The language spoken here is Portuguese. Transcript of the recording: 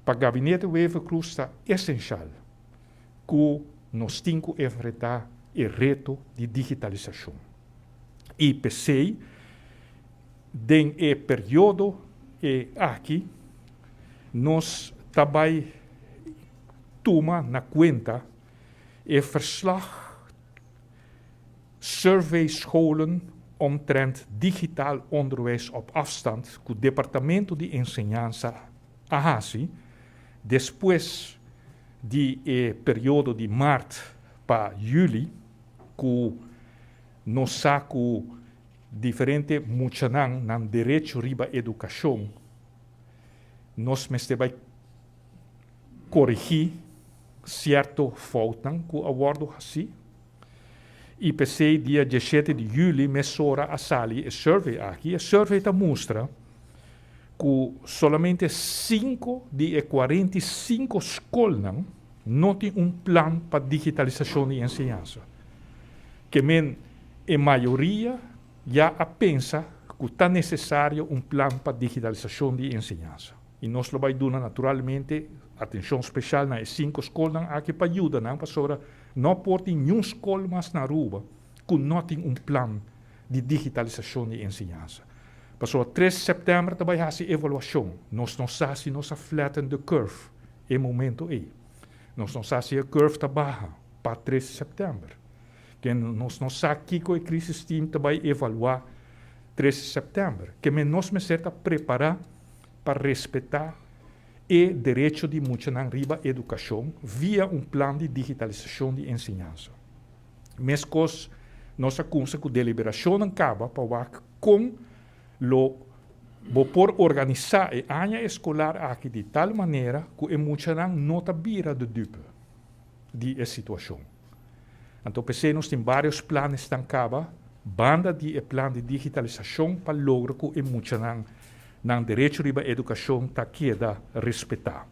para o gabinete Wever Cruz está essencial que nós temos que enfrentar o reto de digitalização. E pensei, em período aqui, nós também toma na conta o verslag survey scholen omtrent digitaal onderwijs op afstand que o Departamento de Enseñanza AHASI, depois de período de março para julho, que nós saco diferente muchanan nan direito riba educação, nós vai corrigir certo faltan que abordo assim. E pensei dia 17 de julho, mesora a sali e survey aqui. A survey mostra que somente 5 de 45 escolas não têm plano para digitalização de ensino. Que a maioria já pensa que está necessário plano para digitalização de ensino. E nós vamos dar naturalmente atenção especial nas 5 escolas aqui para ajudar, para não portem nenhuma escola mais na rua que não tem plano de digitalização de ensino. Para 3 de setembro também há essa avaliação. Nós não sabemos se nós flatten the curve em momento aí. Nós não sabemos se a curve está baixa para 3 de setembro. Que nós não sabemos que a crise team também evaluar 3 de setembro. Que nós me certa preparar para respeitar o direito de muitos na riba educação via plano de digitalização de ensinança. Mas nossa conta que a deliberação acaba para com por organizar a área escolar aqui de tal maneira que muitos não vira de dupe de situação. Então, pensei, nós temos vários planos que acaba, banda de plano de digitalização para lograr que muitos na direito de educação está queda respeitar.